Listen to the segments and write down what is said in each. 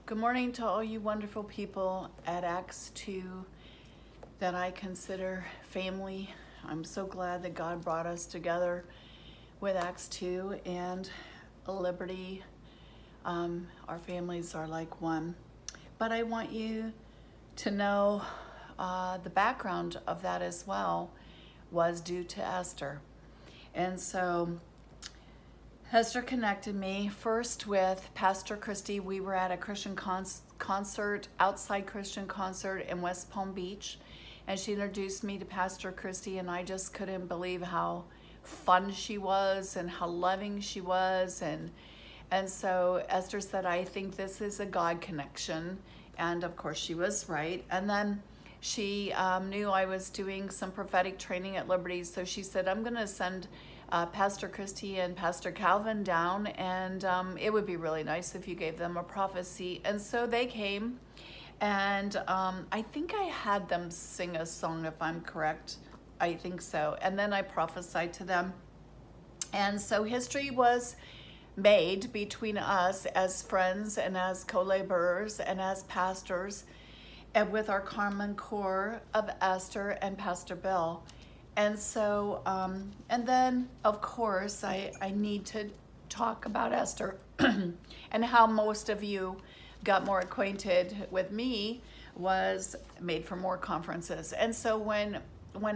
Good morning to all you wonderful people at Acts 2 that I consider family. I'm so glad that God brought us together with Acts 2 and Liberty. Our families are like one. But I want you to know the background of that as well was due to Esther. And so Esther connected me first with Pastor Christy. We were at a Christian concert, outside Christian concert in West Palm Beach, and she introduced me to Pastor Christy, and I just couldn't believe how fun she was and how loving she was. And so Esther said, I think this is a God connection. And of course she was right. And then she knew I was doing some prophetic training at Liberty, so she said, I'm going to send Pastor Christy and Pastor Calvin down, and it would be really nice if you gave them a prophecy. And so they came, and I think I had them sing a song, if I'm correct. I think so. And then I prophesied to them. And so history was made between us as friends and as co-laborers and as pastors, and with our common core of Esther and Pastor Bill. And so, and then, of course, I need to talk about Esther and how most of you got more acquainted with me was Made for More conferences. And so when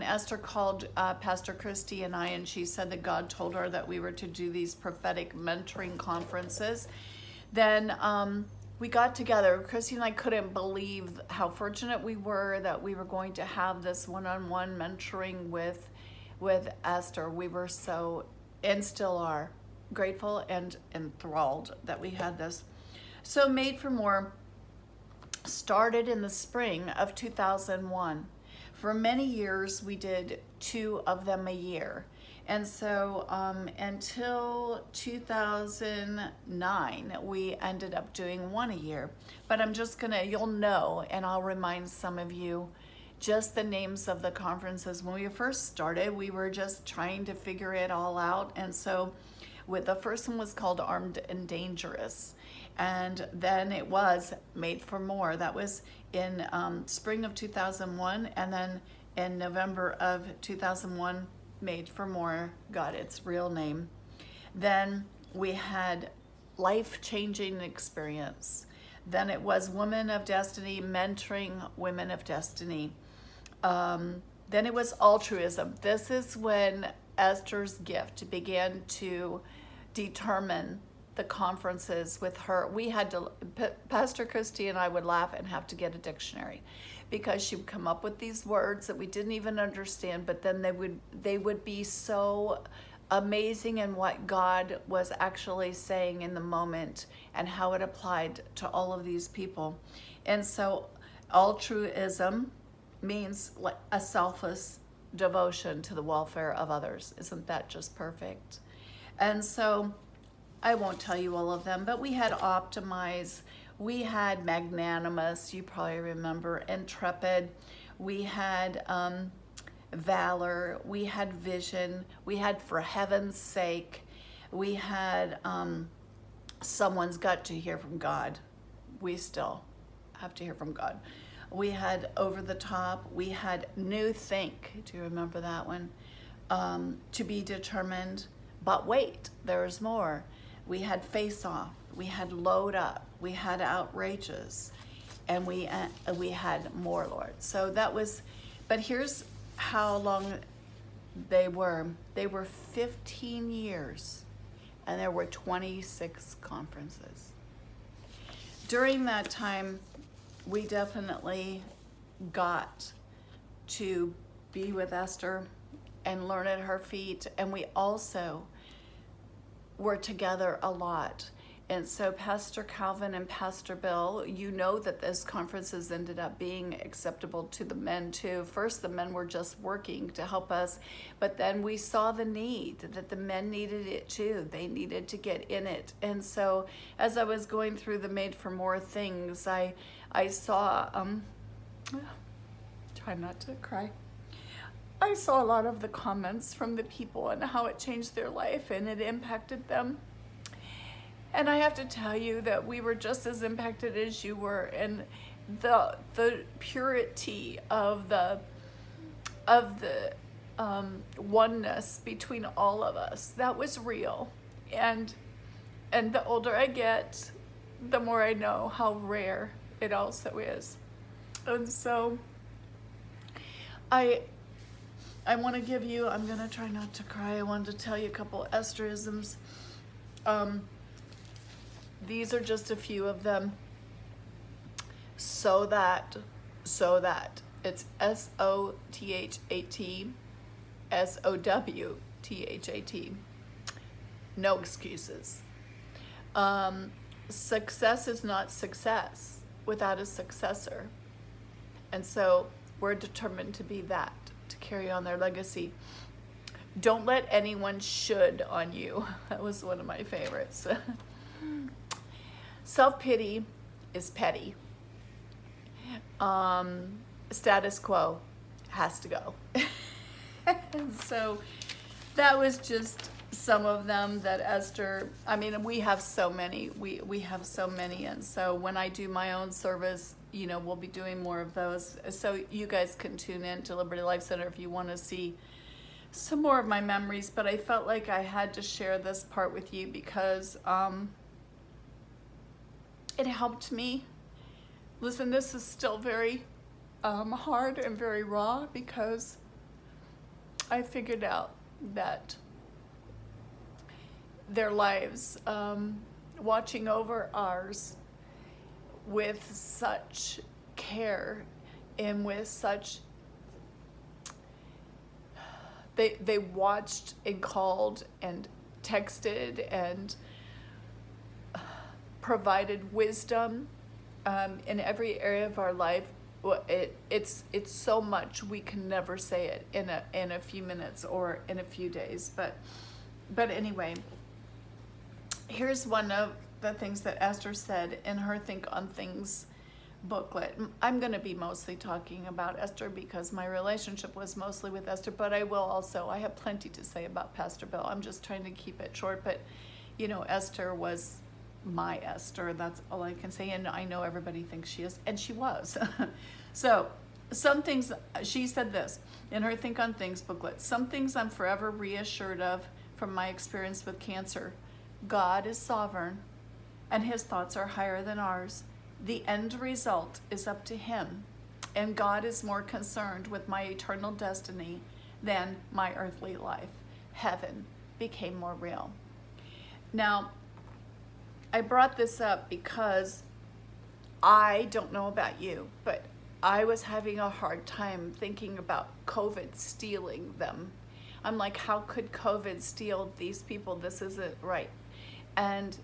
Esther called Pastor Christy and I, and she said that God told her that we were to do these prophetic mentoring conferences, then we got together. Christy and I couldn't believe how fortunate we were that we were going to have this one-on-one mentoring with Esther. We were so, and still are, grateful and enthralled that we had this. So Made for More started in the spring of 2001. For many years, we did 2 of them a year. And so until 2009, we ended up doing 1 a year. But I'm just gonna, you'll know, and I'll remind some of you just the names of the conferences. When we first started, we were just trying to figure it all out. And so the first one was called Armed and Dangerous. And then it was Made for More. That was in spring of 2001. And then in November of 2001, Made for More got its real name. Then we had Life-Changing Experience. Then it was Women of Destiny, Mentoring Women of Destiny. Then it was Altruism. This is when Esther's gift began to determine the conferences with her. We had to, Pastor Christy and I would laugh and have to get a dictionary, because she would come up with these words that we didn't even understand, but then they would be so amazing in what God was actually saying in the moment and how it applied to all of these people. And so altruism means like a selfless devotion to the welfare of others. Isn't that just perfect? And so I won't tell you all of them, but we had Optimize, we had Magnanimous, you probably remember, Intrepid, we had Valor, we had Vision, we had For Heaven's Sake, we had Someone's Got to Hear from God. We still have to hear from God. We had Over the Top, we had New Think, do you remember that one? To Be Determined, but wait, there's more. We had Face Off, we had Load Up, we had Outrageous, and we had More, Lord. So that was, but here's how long they were. They were 15 years, and there were 26 conferences. During that time, we definitely got to be with Esther and learn at her feet, and we also were together a lot. And so Pastor Calvin and Pastor Bill, you know that those conferences ended up being acceptable to the men too. First, the men were just working to help us, but then we saw the need that the men needed it too. They needed to get in it. And so as I was going through the Made for More things, I saw, try not to cry. I saw a lot of the comments from the people and how it changed their life and it impacted them. And I have to tell you that we were just as impacted as you were, and the purity of the oneness between all of us, that was real. And the older I get, the more I know how rare it also is. And so I want to give you, I'm going to try not to cry, I wanted to tell you a couple Esterisms. These are just a few of them. So that, it's SOTHAT, SOWTHAT. No excuses. Success is not success without a successor. And so we're determined to be that, to carry on their legacy. Don't let anyone should on you. That was one of my favorites. Self-pity is petty. Status quo has to go. And so that was just some of them that Esther, I mean, we have so many, we have so many. And so when I do my own service, you know, we'll be doing more of those. So you guys can tune in to Liberty Life Center if you want to see some more of my memories. But I felt like I had to share this part with you because it helped me. Listen, this is still very hard and very raw because I figured out that their lives, watching over ours with such care and with such, they watched and called and texted and provided wisdom in every area of our life. It's so much we can never say it in a few minutes or in a few days. But anyway, here's one of the things that Esther said in her Think on Things booklet. I'm going to be mostly talking about Esther because my relationship was mostly with Esther, but I have plenty to say about Pastor Bill. I'm just trying to keep it short, but you know, Esther was my Esther. That's all I can say. And I know everybody thinks she is, and she was. So some things, she said this in her Think on Things booklet, some things I'm forever reassured of from my experience with cancer. God is sovereign and his thoughts are higher than ours. The end result is up to him, and God is more concerned with my eternal destiny than my earthly life. Heaven became more real. Now, I brought this up because I don't know about you, but I was having a hard time thinking about COVID stealing them. I'm like, how could COVID steal these people? This isn't right. And,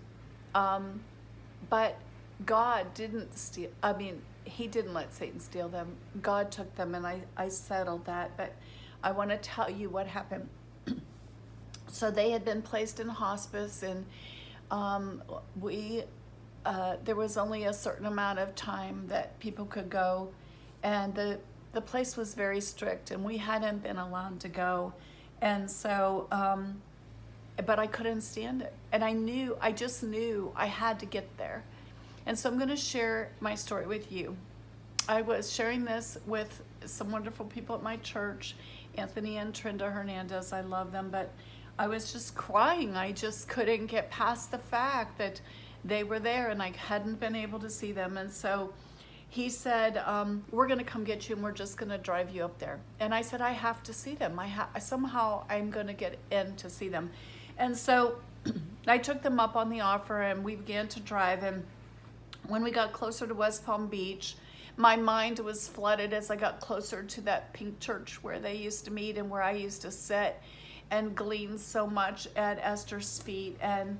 but God didn't steal, I mean, he didn't let Satan steal them. God took them, and I settled that. But I want to tell you what happened. So they had been placed in hospice, and there was only a certain amount of time that people could go, and the place was very strict, and we hadn't been allowed to go. And so, but I couldn't stand it. And I just knew I had to get there. And so I'm going to share my story with you. I was sharing this with some wonderful people at my church, Anthony and Trinda Hernandez. I love them, but I was just crying. I just couldn't get past the fact that they were there and I hadn't been able to see them. And so he said, we're going to come get you and we're just going to drive you up there. And I said, I have to see them. Somehow I'm going to get in to see them. And so I took them up on the offer and we began to drive. And when we got closer to West Palm Beach, my mind was flooded as I got closer to that pink church where they used to meet and where I used to sit and glean so much at Esther's feet. And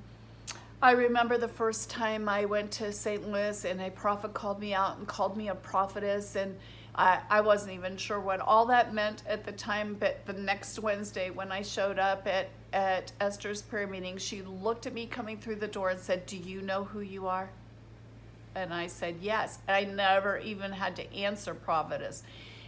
I remember the first time I went to St. Louis and a prophet called me out and called me a prophetess, and I wasn't even sure what all that meant at the time. But the next Wednesday when I showed up at Esther's prayer meeting, she looked at me coming through the door and said, "Do you know who you are?" And I said, "Yes." And I never even had to answer prophetess.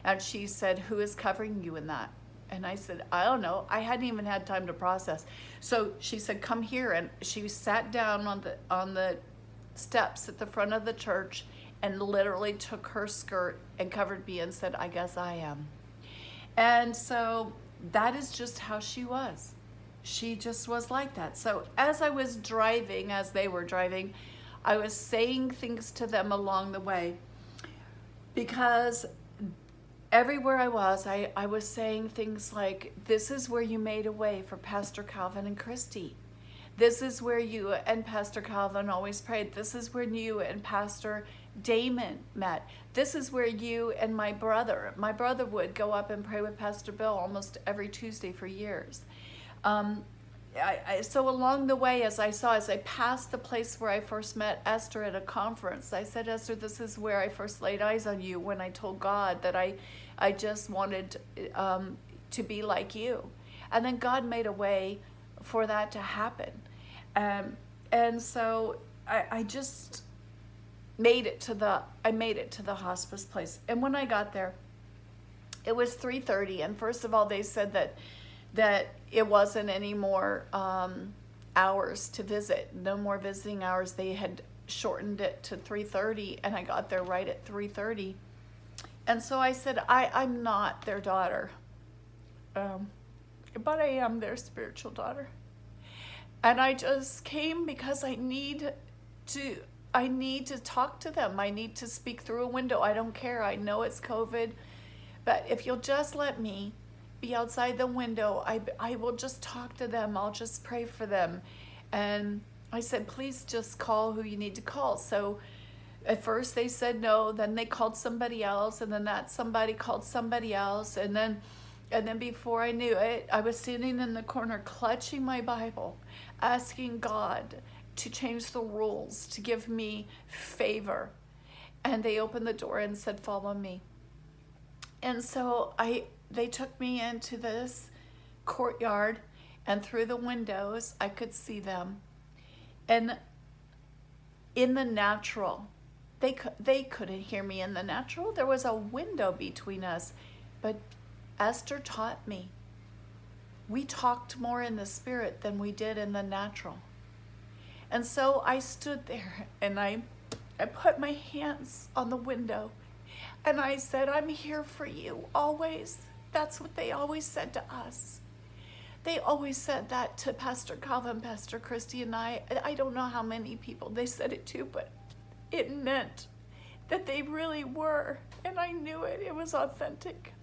And she said, "Who is covering you in that?" And I said, I don't know. I hadn't even had time to process. So she said, come here. And she sat down on the steps at the front of the church and literally took her skirt and covered me and said, I guess I am. And so that is just how she was. She just was like that. So as I was driving, as they were driving, I was saying things to them along the way, because everywhere I was saying things like, this is where you made a way for Pastor Calvin and Christy. This is where you and Pastor Calvin always prayed. This is where you and Pastor Damon met. This is where you and my brother would go up and pray with Pastor Bill almost every Tuesday for years. So along the way, as I passed the place where I first met Esther at a conference, I said, Esther, this is where I first laid eyes on you when I told God that I just wanted to be like you. And then God made a way for that to happen. And so I just made it to the hospice place. And when I got there, it was 3:30. And first of all, they said that it wasn't any more hours to visit. No more visiting hours. They had shortened it to 3:30, and I got there right at 3:30. And so I said, I'm not their daughter, but I am their spiritual daughter. And I just came because I need to talk to them. I need to speak through a window. I don't care. I know it's COVID, but if you'll just let me be outside the window, I will just talk to them. I'll just pray for them. And I said, please just call who you need to call. So at first they said no, then they called somebody else, and then that somebody called somebody else. And then before I knew it, I was standing in the corner clutching my Bible, asking God to change the rules, to give me favor. And they opened the door and said, follow me. And so they took me into this courtyard, and through the windows, I could see them. And in the natural, they couldn't hear me in the natural. There was a window between us, but Esther taught me. We talked more in the spirit than we did in the natural. And so I stood there and I put my hands on the window and I said, I'm here for you always. That's what they always said to us. They always said that to Pastor Calvin, Pastor Christy, and I. I don't know how many people they said it to, but it meant that they really were. And I knew it. It was authentic.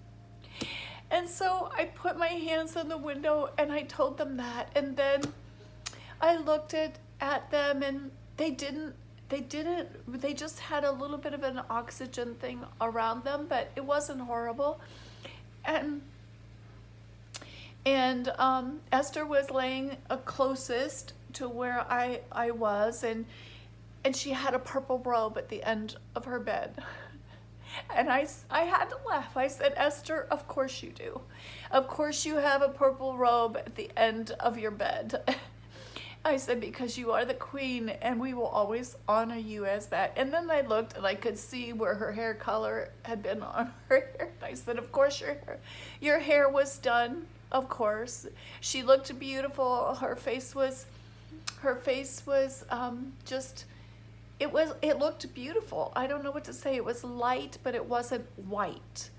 And so I put my hands on the window and I told them that. And then I looked at them and they just had a little bit of an oxygen thing around them, but it wasn't horrible. And Esther was laying closest to where I was, and she had a purple robe at the end of her bed. And I had to laugh. I said, Esther, of course you do. Of course you have a purple robe at the end of your bed. I said, because you are the queen and we will always honor you as that. And then I looked and I could see where her hair color had been on her hair. I said, of course your hair was done. Of course. She looked beautiful. Her face was just, it looked beautiful. I don't know what to say. It was light, but it wasn't white.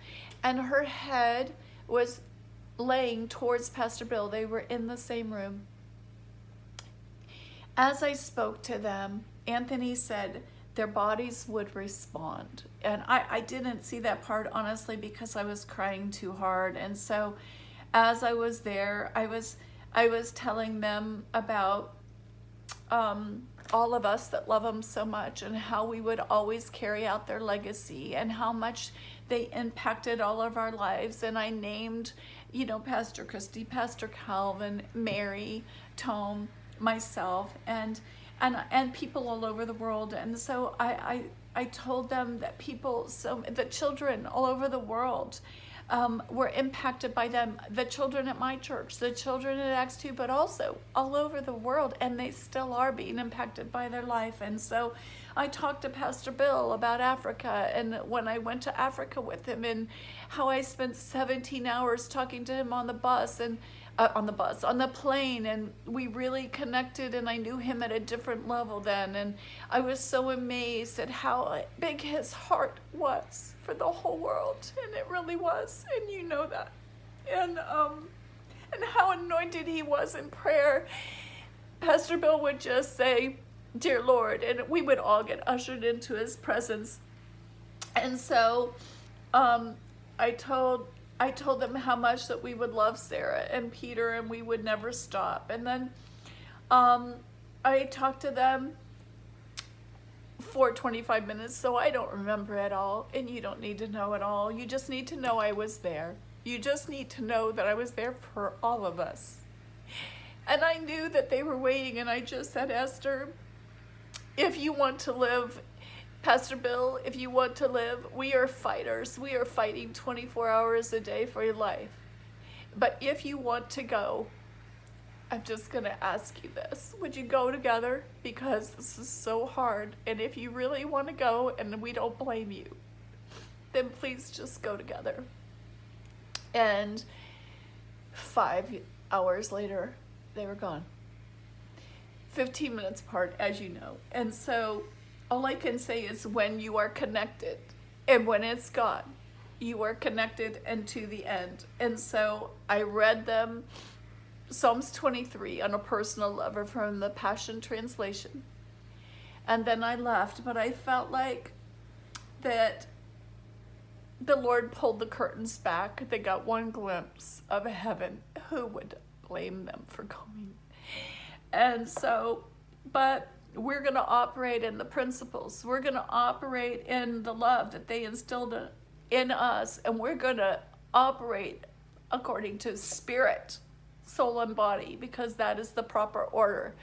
And her head was laying towards Pastor Bill. They were in the same room. As I spoke to them, Anthony said their bodies would respond. And I didn't see that part, honestly, because I was crying too hard. And so as I was there, I was telling them about all of us that love them so much and how we would always carry out their legacy and how much they impacted all of our lives. And I named, Pastor Christy, Pastor Calvin, Mary, Tome, myself, and people all over the world. And so I told them that the children all over the world were impacted by them. The children at my church, the children at Acts 2, but also all over the world, and they still are being impacted by their life. And so I talked to Pastor Bill about Africa, and when I went to Africa with him, and how I spent 17 hours talking to him on the bus, and on the plane, and we really connected, and I knew him at a different level then, and I was so amazed at how big his heart was for the whole world, and it really was, and you know that, and how anointed he was in prayer. Pastor Bill would just say, "Dear Lord," and we would all get ushered into his presence. And so I told them how much that we would love Sarah and Peter, and we would never stop. And then I talked to them for 25 minutes, so I don't remember it all, and you don't need to know it all. You just need to know I was there. You just need to know that I was there for all of us. And I knew that they were waiting, and I just said, "Esther, if you want to live, Pastor Bill, if you want to live, we are fighters. We are fighting 24 hours a day for your life. But if you want to go, I'm just going to ask you this. Would you go together? Because this is so hard. And if you really want to go, and we don't blame you, then please just go together." And 5 hours later, they were gone. 15 minutes apart, as you know. And so all I can say is, when you are connected and when it's gone, you are connected and to the end. And so I read them Psalms 23 on a personal level from the Passion Translation. And then I left, but I felt like that the Lord pulled the curtains back. They got one glimpse of heaven. Who would blame them for going? And so, but we're going to operate in the principles. We're going to operate in the love that they instilled in us, and we're going to operate according to spirit, soul, and body, because that is the proper order.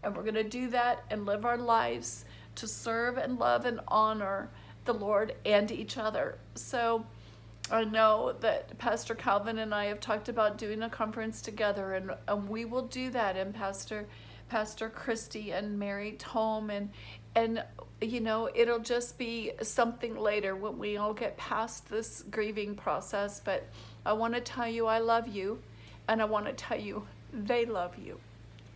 And we're going to do that and live our lives to serve and love and honor the Lord and each other. So I know that Pastor Calvin and I have talked about doing a conference together, and we will do that. And Pastor Christy and Mary Tome, and you know, it'll just be something later when we all get past this grieving process. But I want to tell you I love you, and I want to tell you they love you.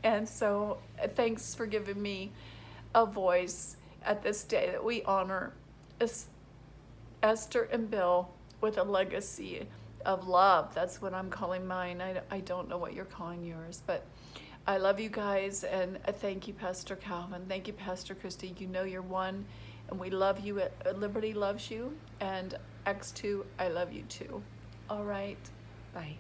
And so thanks for giving me a voice at this day that we honor Esther and Bill with a legacy of love. That's what I'm calling mine. I don't know what you're calling yours, but I love you guys, and thank you, Pastor Calvin. Thank you, Pastor Christy. You know you're one, and we love you. Liberty loves you, and X2, I love you too. All right, bye.